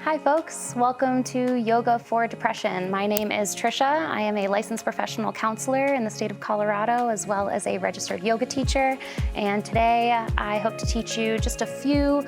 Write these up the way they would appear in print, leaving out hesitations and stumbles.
Hi folks, welcome to Yoga for Depression. My name is Trisha. I am a licensed professional counselor in the state of Colorado, as well as a registered yoga teacher. And today I hope to teach you just a few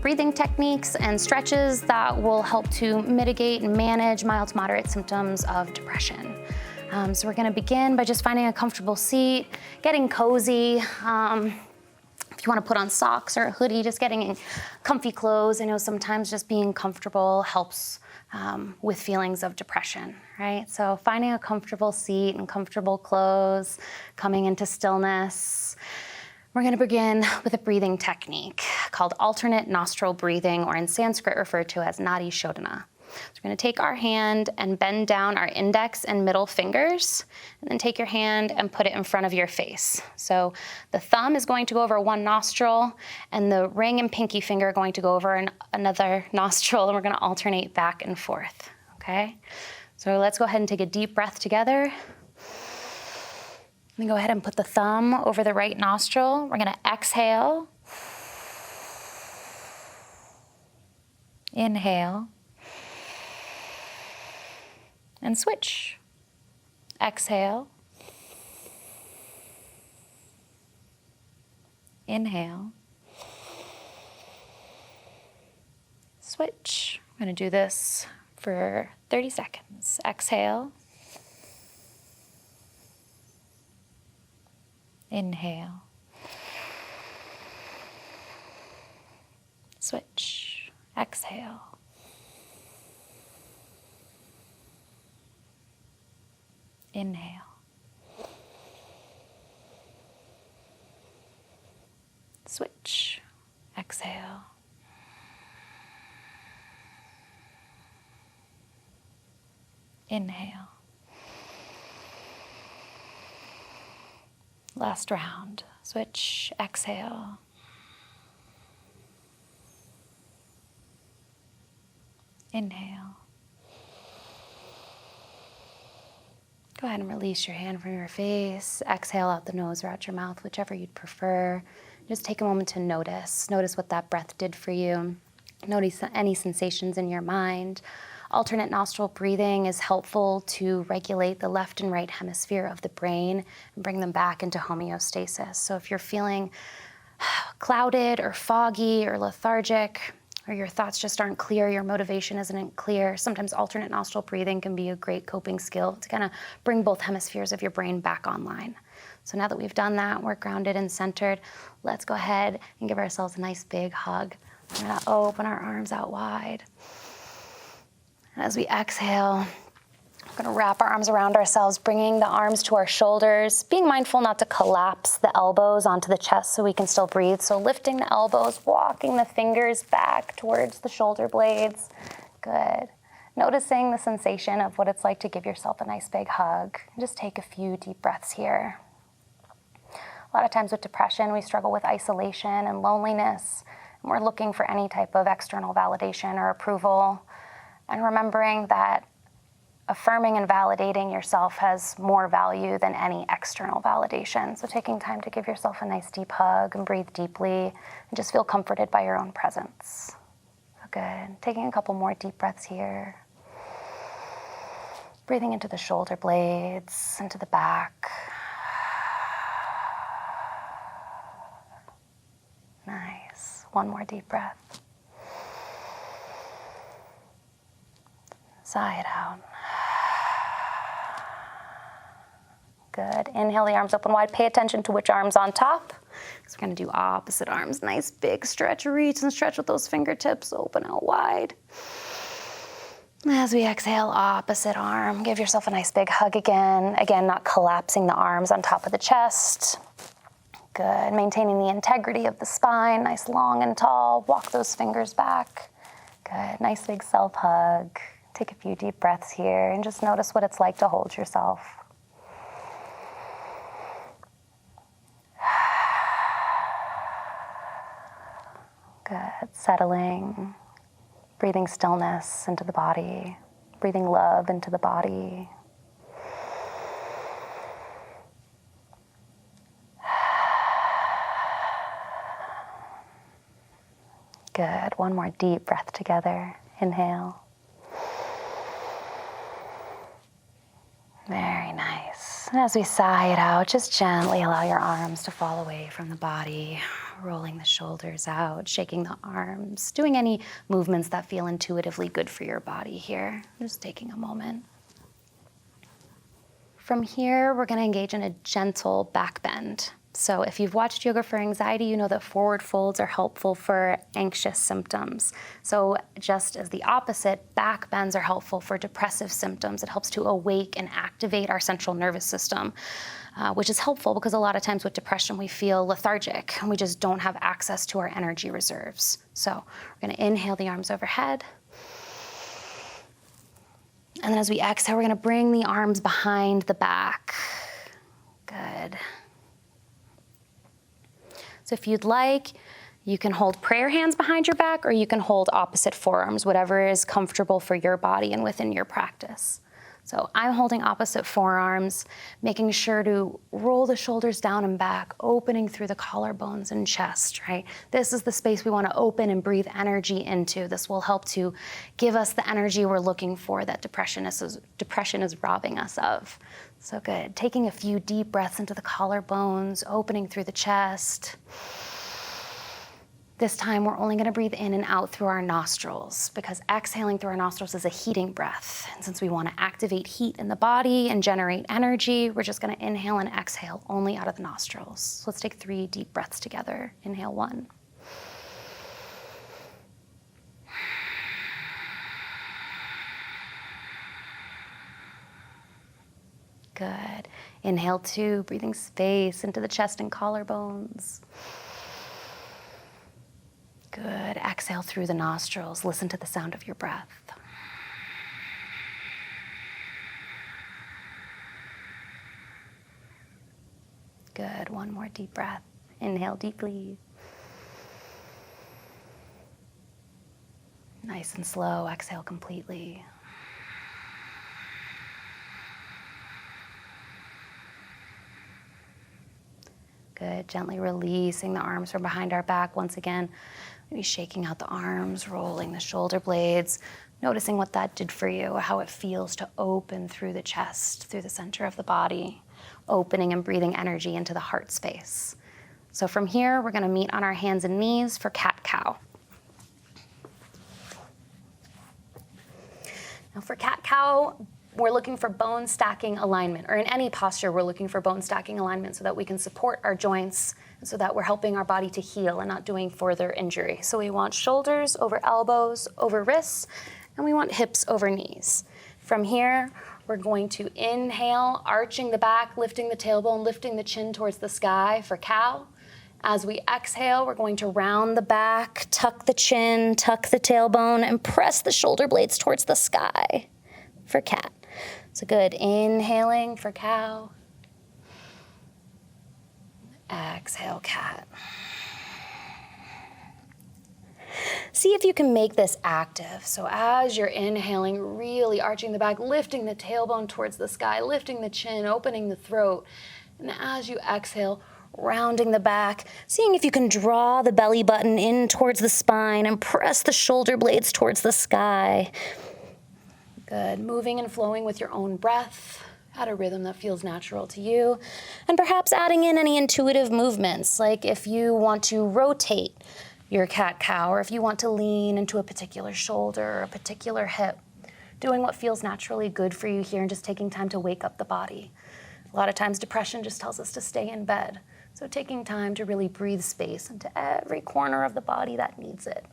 breathing techniques and stretches that will help to mitigate and manage mild to moderate symptoms of depression. So we're gonna begin by just finding a comfortable seat, getting cozy. If you want to put on socks or a hoodie, just getting in comfy clothes. I know sometimes just being comfortable helps with feelings of depression, right? So finding a comfortable seat and comfortable clothes, coming into stillness. We're going to begin with a breathing technique called alternate nostril breathing, or in Sanskrit referred to as Nadi Shodhana. So we're going to take our hand and bend down our index and middle fingers, and then take your hand and put it in front of your face. So the thumb is going to go over one nostril, and the ring and pinky finger are going to go over another nostril, and we're going to alternate back and forth, okay? So let's go ahead and take a deep breath together. Then go ahead and put the thumb over the right nostril. We're going to exhale. Inhale. And switch. Exhale. Inhale. Switch. I'm going to do this for 30 seconds. Exhale. Inhale. Switch. Exhale. Inhale. Switch. Exhale. Inhale. Last round. Switch. Exhale. Inhale. Go ahead and release your hand from your face. Exhale out the nose or out your mouth, whichever you'd prefer. Just take a moment to notice. Notice what that breath did for you. Notice any sensations in your mind. Alternate nostril breathing is helpful to regulate the left and right hemisphere of the brain and bring them back into homeostasis. So if you're feeling clouded or foggy or lethargic, or your thoughts just aren't clear, your motivation isn't clear, sometimes alternate nostril breathing can be a great coping skill to kind of bring both hemispheres of your brain back online. So now that we've done that, we're grounded and centered, let's go ahead and give ourselves a nice big hug. We're gonna open our arms out wide. And as we exhale, we're going to wrap our arms around ourselves, bringing the arms to our shoulders, being mindful not to collapse the elbows onto the chest so we can still breathe. So lifting the elbows, walking the fingers back towards the shoulder blades. Good. Noticing the sensation of what it's like to give yourself a nice big hug. Just take a few deep breaths here. A lot of times with depression, we struggle with isolation and loneliness, and we're looking for any type of external validation or approval. And remembering that affirming and validating yourself has more value than any external validation. So taking time to give yourself a nice deep hug and breathe deeply and just feel comforted by your own presence. So good. Taking a couple more deep breaths here. Breathing into the shoulder blades, into the back. Nice. One more deep breath. Sigh it out. Good. Inhale the arms open wide. Pay attention to which arm's on top. So we're going to do opposite arms. Nice big stretch. Reach and stretch with those fingertips. Open out wide. As we exhale, opposite arm. Give yourself a nice big hug again. Again, not collapsing the arms on top of the chest. Good. Maintaining the integrity of the spine. Nice long and tall. Walk those fingers back. Good. Nice big self-hug. Take a few deep breaths here and just notice what it's like to hold yourself. Good. Settling, breathing stillness into the body, breathing love into the body. Good. One more deep breath together. Inhale. Very nice. And as we sigh it out, just gently allow your arms to fall away from the body, rolling the shoulders out, shaking the arms, doing any movements that feel intuitively good for your body here. Just taking a moment. From here, we're going to engage in a gentle back bend. So if you've watched Yoga for Anxiety, you know that forward folds are helpful for anxious symptoms. So just as the opposite, back bends are helpful for depressive symptoms. It helps to awake and activate our central nervous system, which is helpful because a lot of times with depression, we feel lethargic and we just don't have access to our energy reserves. So we're going to inhale the arms overhead. And then as we exhale, we're going to bring the arms behind the back. Good. So if you'd like, you can hold prayer hands behind your back, or you can hold opposite forearms, whatever is comfortable for your body and within your practice. So I'm holding opposite forearms, making sure to roll the shoulders down and back, opening through the collarbones and chest, right? This is the space we want to open and breathe energy into. This will help to give us the energy we're looking for that depression is robbing us of. So good. Taking a few deep breaths into the collarbones, opening through the chest. This time, we're only going to breathe in and out through our nostrils, because exhaling through our nostrils is a heating breath. And since we want to activate heat in the body and generate energy, we're just going to inhale and exhale only out of the nostrils. So let's take 3 deep breaths together. Inhale 1. Good. Inhale 2, breathing space into the chest and collarbones. Good. Exhale through the nostrils. Listen to the sound of your breath. Good. 1 more deep breath. Inhale deeply. Nice and slow. Exhale completely. Good. Gently releasing the arms from behind our back. Once again, maybe shaking out the arms, rolling the shoulder blades, noticing what that did for you, how it feels to open through the chest, through the center of the body, opening and breathing energy into the heart space. So from here, we're going to meet on our hands and knees for cat-cow. Now for cat-cow, we're looking for bone stacking alignment, or in any posture, we're looking for bone stacking alignment so that we can support our joints, so that we're helping our body to heal and not doing further injury. So we want shoulders over elbows, over wrists, and we want hips over knees. From here, we're going to inhale, arching the back, lifting the tailbone, lifting the chin towards the sky for cow. As we exhale, we're going to round the back, tuck the chin, tuck the tailbone, and press the shoulder blades towards the sky for cat. So good. Inhaling for cow. Exhale, cat. See if you can make this active. So as you're inhaling, really arching the back, lifting the tailbone towards the sky, lifting the chin, opening the throat. And as you exhale, rounding the back, seeing if you can draw the belly button in towards the spine and press the shoulder blades towards the sky. Good. Moving and flowing with your own breath at a rhythm that feels natural to you. And perhaps adding in any intuitive movements, like if you want to rotate your cat-cow, or if you want to lean into a particular shoulder or a particular hip, doing what feels naturally good for you here and just taking time to wake up the body. A lot of times depression just tells us to stay in bed. So taking time to really breathe space into every corner of the body that needs it.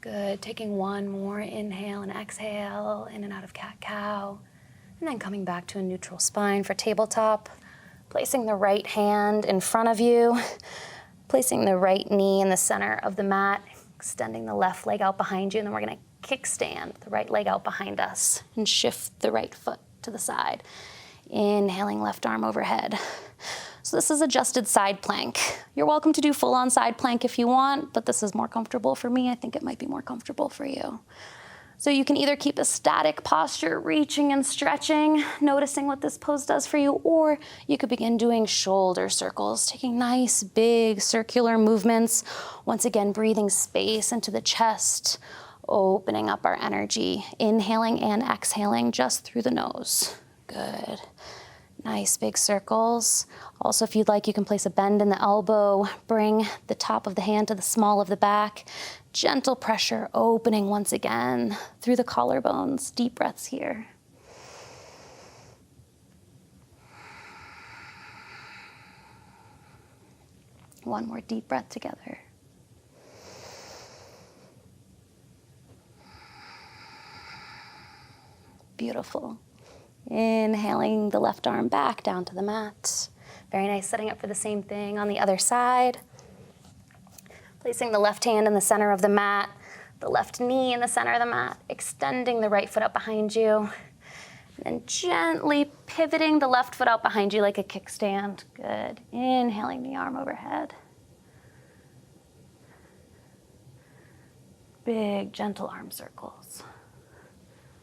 Good. Taking 1 more inhale and exhale, in and out of cat-cow. And then coming back to a neutral spine for tabletop. Placing the right hand in front of you. Placing the right knee in the center of the mat. Extending the left leg out behind you. And then we're going to kickstand the right leg out behind us. And shift the right foot to the side. Inhaling, left arm overhead. So this is adjusted side plank. You're welcome to do full-on side plank if you want, but this is more comfortable for me. I think it might be more comfortable for you. So you can either keep a static posture, reaching and stretching, noticing what this pose does for you, or you could begin doing shoulder circles, taking nice, big, circular movements. Once again, breathing space into the chest, opening up our energy, inhaling and exhaling just through the nose. Good. Nice big circles. Also, if you'd like, you can place a bend in the elbow, bring the top of the hand to the small of the back. Gentle pressure, opening once again through the collarbones. Deep breaths here. One more deep breath together. Beautiful. Inhaling the left arm back down to the mat. Very nice, setting up for the same thing on the other side. Placing the left hand in the center of the mat, the left knee in the center of the mat, extending the right foot up behind you, and then gently pivoting the left foot out behind you like a kickstand. Good. Inhaling the arm overhead. Big, gentle arm circles.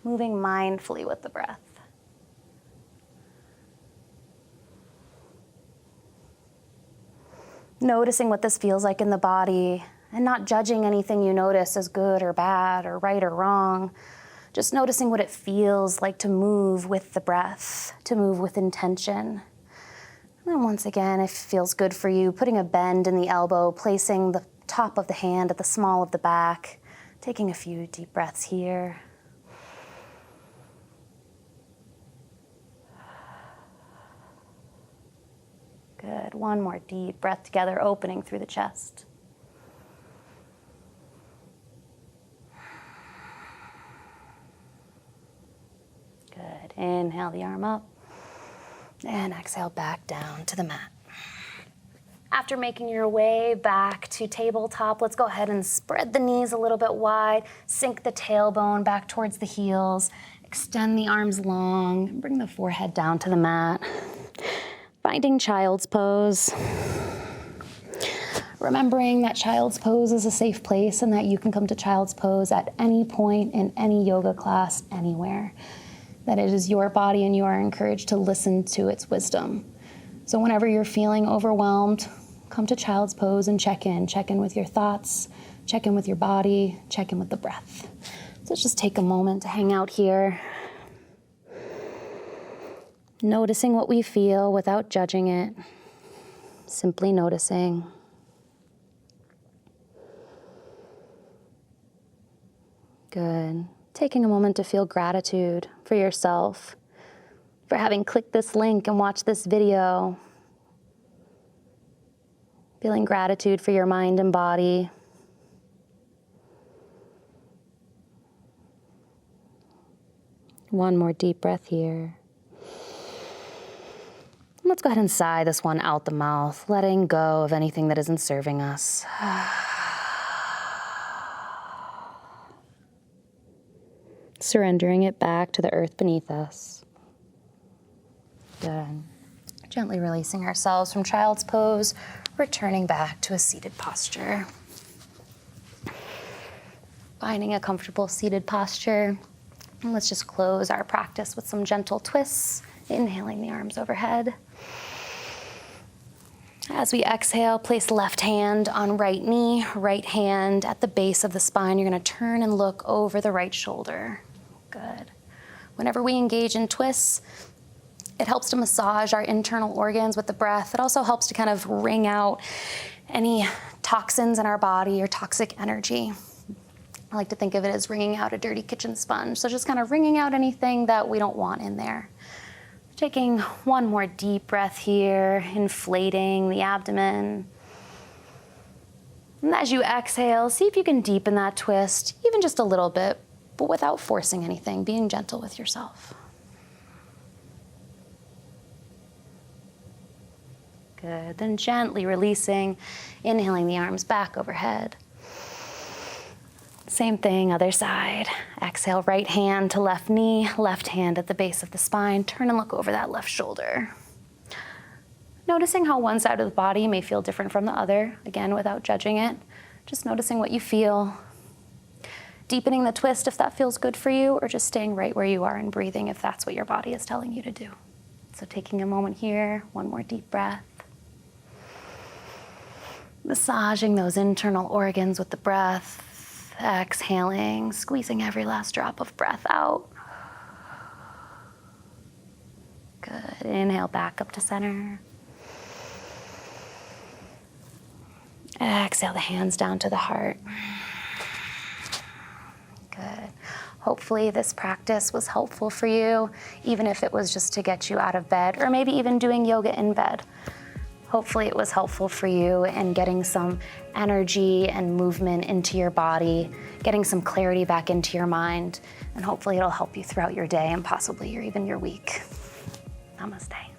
Moving mindfully with the breath. Noticing what this feels like in the body and not judging anything you notice as good or bad or right or wrong. Just noticing what it feels like to move with the breath, to move with intention. And then once again, if it feels good for you, putting a bend in the elbow, placing the top of the hand at the small of the back, taking a few deep breaths here. Good. One more deep breath together, opening through the chest. Good. Inhale the arm up and exhale back down to the mat. After making your way back to tabletop, let's go ahead and spread the knees a little bit wide, sink the tailbone back towards the heels, extend the arms long, and bring the forehead down to the mat. Finding child's pose. Remembering that child's pose is a safe place and that you can come to child's pose at any point in any yoga class, anywhere. That it is your body and you are encouraged to listen to its wisdom. So whenever you're feeling overwhelmed, come to child's pose and check in. Check in with your thoughts, check in with your body, check in with the breath. So let's just take a moment to hang out here. Noticing what we feel without judging it. Simply noticing. Good. Taking a moment to feel gratitude for yourself, for having clicked this link and watched this video. Feeling gratitude for your mind and body. One more deep breath here. Let's go ahead and sigh this one out the mouth, letting go of anything that isn't serving us. Surrendering it back to the earth beneath us. Good. Gently releasing ourselves from child's pose, returning back to a seated posture. Finding a comfortable seated posture. And let's just close our practice with some gentle twists, inhaling the arms overhead. As we exhale, place left hand on right knee, right hand at the base of the spine. You're going to turn and look over the right shoulder. Good. Whenever we engage in twists, it helps to massage our internal organs with the breath. It also helps to kind of wring out any toxins in our body or toxic energy. I like to think of it as wringing out a dirty kitchen sponge. So just kind of wringing out anything that we don't want in there. Taking one more deep breath here, inflating the abdomen. And as you exhale, see if you can deepen that twist, even just a little bit, but without forcing anything, being gentle with yourself. Good. Then gently releasing, inhaling the arms back overhead. Same thing, other side. Exhale, right hand to left knee, left hand at the base of the spine. Turn and look over that left shoulder. Noticing how one side of the body may feel different from the other, again, without judging it. Just noticing what you feel. deepening the twist if that feels good for you, or just staying right where you are and breathing if that's what your body is telling you to do. So taking a moment here, one more deep breath. Massaging those internal organs with the breath, exhaling, squeezing every last drop of breath out. Good. Inhale back up to center. Exhale the hands down to the heart. Good. Hopefully this practice was helpful for you, even if it was just to get you out of bed, or maybe even doing yoga in bed. Hopefully it was helpful for you in getting some energy and movement into your body, getting some clarity back into your mind, and hopefully it'll help you throughout your day and possibly even your week. Namaste.